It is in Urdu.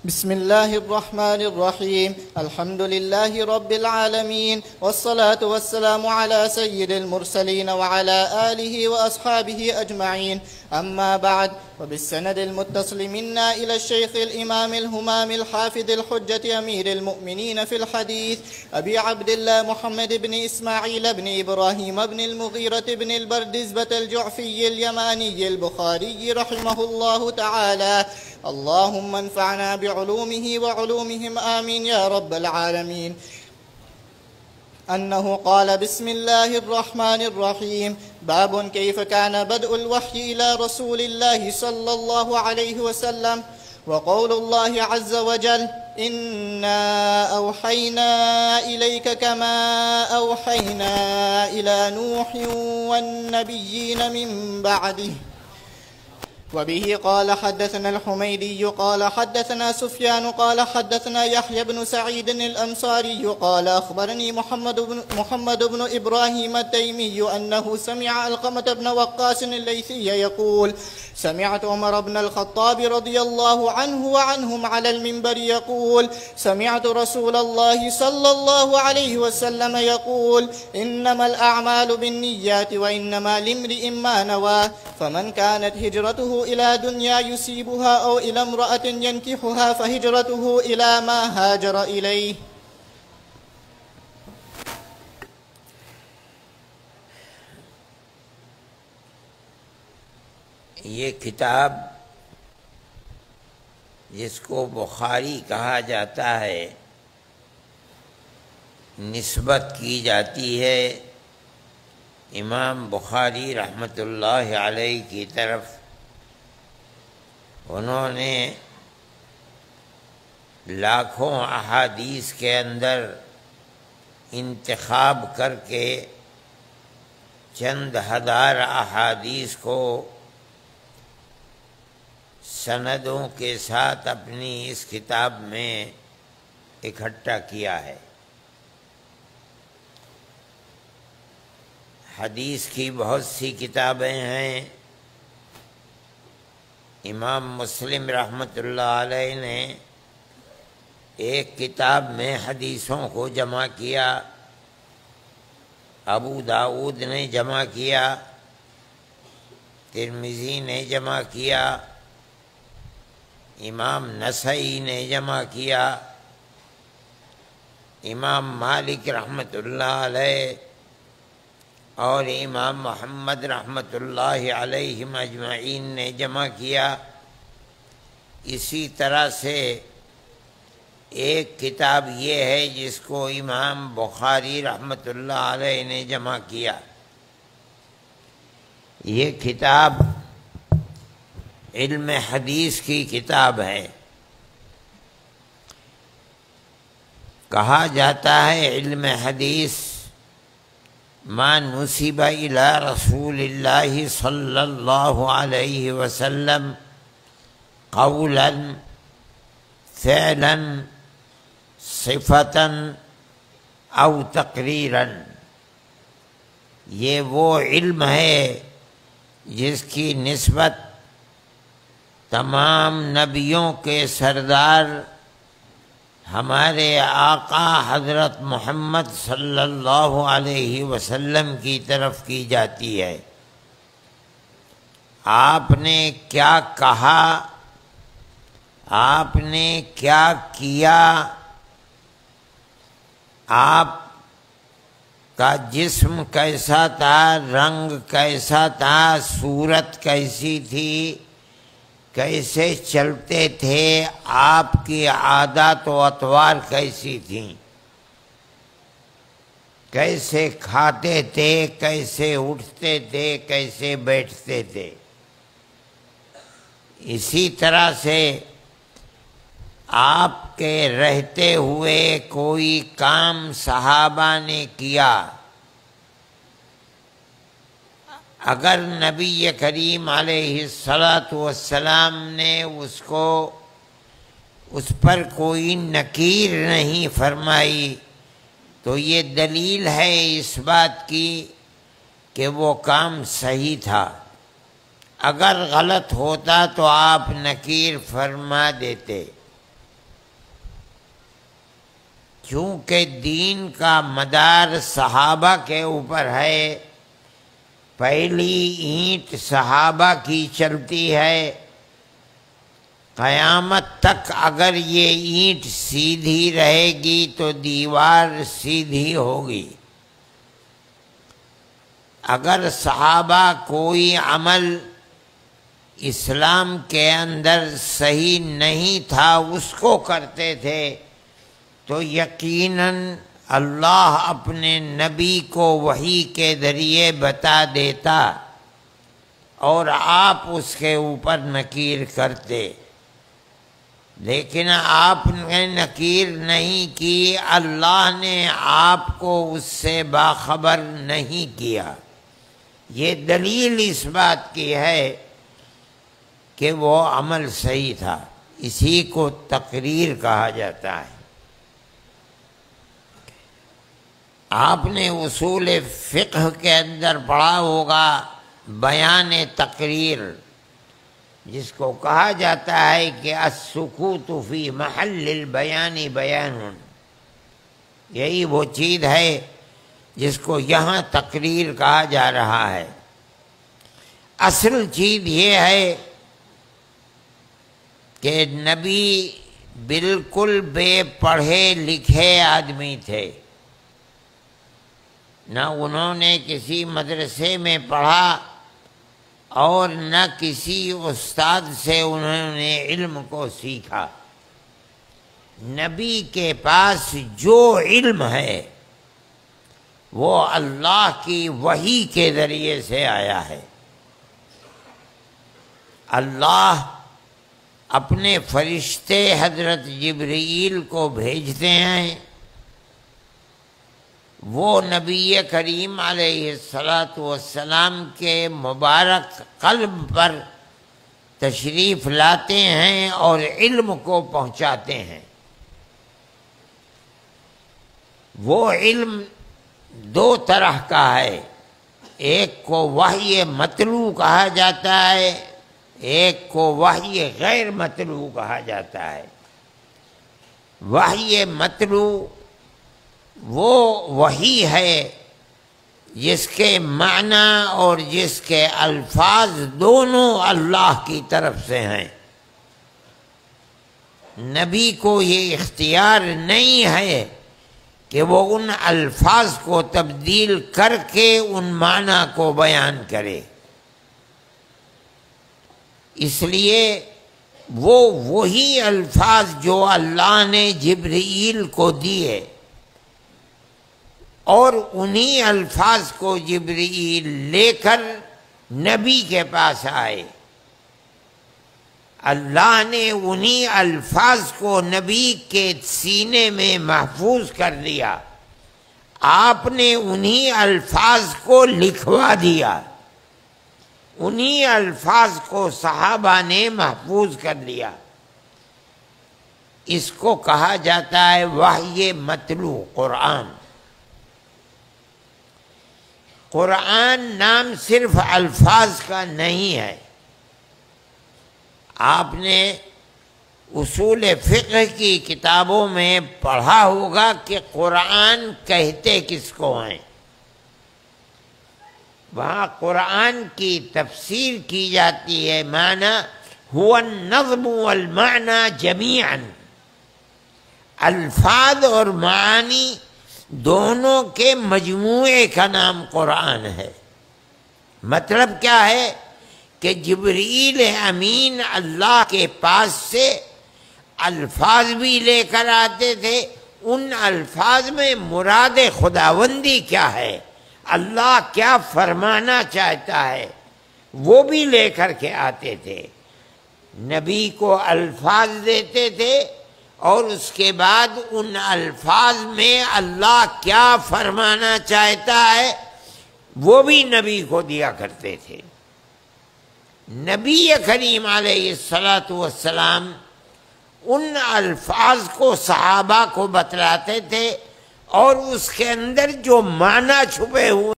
بسم الله الرحمن الرحيم. الحمد لله رب العالمين، والصلاة والسلام على سيد المرسلين وعلى آله وأصحابه أجمعين. أما بعد، وبالسند المتصل منا إلى الشيخ الإمام الهمام الحافظ الحجة أمير المؤمنين في الحديث أبي عبد الله محمد بن إسماعيل بن إبراهيم بن المغيرة بن البردزبة الجعفي اليماني البخاري رحمه الله تعالى، اللهم انفعنا بعلومه وعلومهم آمين يا رب العالمين، أنه قال: بسم الله الرحمن الرحيم. باب كيف كان بدء الوحي إلى رسول الله صلى الله عليه وسلم. وقول الله عز وجل: إنا أوحينا إليك كما أوحينا إلى نوح والنبيين من بعده. وبه قال حدثنا الحميدي قال حدثنا سفيان قال حدثنا يحيى بن سعيد الأنصاري قال أخبرني محمد بن إبراهيم التيمي أنه سمع علقمة بن وقاص الليثي يقول: سمعت عمر بن الخطاب رضي الله عنه وعنهم على المنبر يقول: سمعت رسول الله صلى الله عليه وسلم يقول: إنما الأعمال بالنيات وإنما لامرئ ما نوى، فمن كانت هجرته إلى دنيا يصيبها أو إلى امرأة ينكحها فهجرته إلى ما هاجر إليه. یہ کتاب جس کو بخاری کہا جاتا ہے، نسبت کی جاتی ہے امام بخاری رحمۃ اللہ علیہ کی طرف۔ انہوں نے لاکھوں احادیث کے اندر انتخاب کر کے چند ہزار احادیث کو سندوں کے ساتھ اپنی اس کتاب میں اکٹھا کیا ہے۔ حدیث کی بہت سی کتابیں ہیں۔ امام مسلم رحمۃ اللہ علیہ نے ایک کتاب میں حدیثوں کو جمع کیا، ابو داؤد نے جمع کیا، ترمذی نے جمع کیا، امام نسائی نے جمع کیا، امام مالک رحمۃ اللہ علیہ اور امام محمد رحمۃ اللہ علیہ اجمعین نے جمع کیا۔ اسی طرح سے ایک کتاب یہ ہے جس کو امام بخاری رحمۃ اللہ علیہ نے جمع کیا۔ یہ کتاب علم حدیث کی کتاب ہے۔ کہا جاتا ہے علم حدیث ما نسب الى رسول اللہ صلی اللہ علیہ وسلم قولا فعلا صفتا او تقریرا۔ یہ وہ علم ہے جس کی نسبت تمام نبیوں کے سردار ہمارے آقا حضرت محمد صلی اللہ علیہ وسلم کی طرف کی جاتی ہے۔ آپ نے کیا کہا، آپ نے کیا کیا، آپ کا جسم کیسا تھا، رنگ کیسا تھا، صورت کیسی تھی، کیسے چلتے تھے، آپ کی عادات و اطوار کیسی تھیں، کیسے کھاتے تھے، کیسے اٹھتے تھے، کیسے بیٹھتے تھے۔ اسی طرح سے آپ کے رہتے ہوئے کوئی کام صحابہ نے کیا، اگر نبی کریم علیہ الصلاۃ والسلام نے اس پر کوئی نکیر نہیں فرمائی تو یہ دلیل ہے اس بات کی کہ وہ کام صحیح تھا۔ اگر غلط ہوتا تو آپ نکیر فرما دیتے۔ چونکہ دین کا مدار صحابہ کے اوپر ہے، پہلی اینٹ صحابہ کی چلتی ہے، قیامت تک اگر یہ اینٹ سیدھی رہے گی تو دیوار سیدھی ہوگی۔ اگر صحابہ کوئی عمل اسلام کے اندر صحیح نہیں تھا اس کو کرتے تھے تو یقیناً اللہ اپنے نبی کو وحی کے ذریعے بتا دیتا اور آپ اس کے اوپر نکیر کرتے، لیکن آپ نے نکیر نہیں کی، اللہ نے آپ کو اس سے باخبر نہیں کیا۔ یہ دلیل اس بات کی ہے کہ وہ عمل صحیح تھا، اسی کو تقریر کہا جاتا ہے۔ آپ نے اصول فقہ کے اندر پڑھا ہوگا بیان تقریر، جس کو کہا جاتا ہے کہ السکوت فی محل البیان بیان، یہی وہ چیز ہے جس کو یہاں تقریر کہا جا رہا ہے۔ اصل چیز یہ ہے کہ نبی بالکل بے پڑھے لکھے آدمی تھے، نہ انہوں نے کسی مدرسے میں پڑھا اور نہ کسی استاد سے انہوں نے علم کو سیکھا۔ نبی کے پاس جو علم ہے وہ اللہ کی وحی کے ذریعے سے آیا ہے۔ اللہ اپنے فرشتے حضرت جبرائیل کو بھیجتے ہیں، وہ نبی کریم علیہ السلام کے مبارک قلب پر تشریف لاتے ہیں اور علم کو پہنچاتے ہیں۔ وہ علم دو طرح کا ہے، ایک کو وحی مطلوع کہا جاتا ہے، ایک کو وحی غیر مطلوع کہا جاتا ہے۔ وحی مطلوع وہ وحی ہے جس کے معنی اور جس کے الفاظ دونوں اللہ کی طرف سے ہیں۔ نبی کو یہ اختیار نہیں ہے کہ وہ ان الفاظ کو تبدیل کر کے ان معنی کو بیان کرے، اس لیے وہ وہی الفاظ جو اللہ نے جبرائیل کو دیے اور انہی الفاظ کو جبرائیل لے کر نبی کے پاس آئے، اللہ نے انہی الفاظ کو نبی کے سینے میں محفوظ کر دیا، آپ نے انہی الفاظ کو لکھوا دیا، انہی الفاظ کو صحابہ نے محفوظ کر لیا۔ اس کو کہا جاتا ہے وحی مطلوع قرآن۔ قرآن نام صرف الفاظ کا نہیں ہے۔ آپ نے اصول فقہ کی کتابوں میں پڑھا ہوگا کہ قرآن کہتے کس کو ہیں۔ وہاں قرآن کی تفسیر کی جاتی ہے، معنی هو النظم والمعنى جميعا، الفاظ اور معانی دونوں کے مجموعے کا نام قرآن ہے۔ مطلب کیا ہے کہ جبرائیل امین اللہ کے پاس سے الفاظ بھی لے کر آتے تھے، ان الفاظ میں مراد خداوندی کیا ہے، اللہ کیا فرمانا چاہتا ہے، وہ بھی لے کر کے آتے تھے۔ نبی کو الفاظ دیتے تھے اور اس کے بعد ان الفاظ میں اللہ کیا فرمانا چاہتا ہے وہ بھی نبی کو دیا کرتے تھے۔ نبی کریم علیہ السلام ان الفاظ کو صحابہ کو بتلاتے تھے اور اس کے اندر جو معنی چھپے ہوئے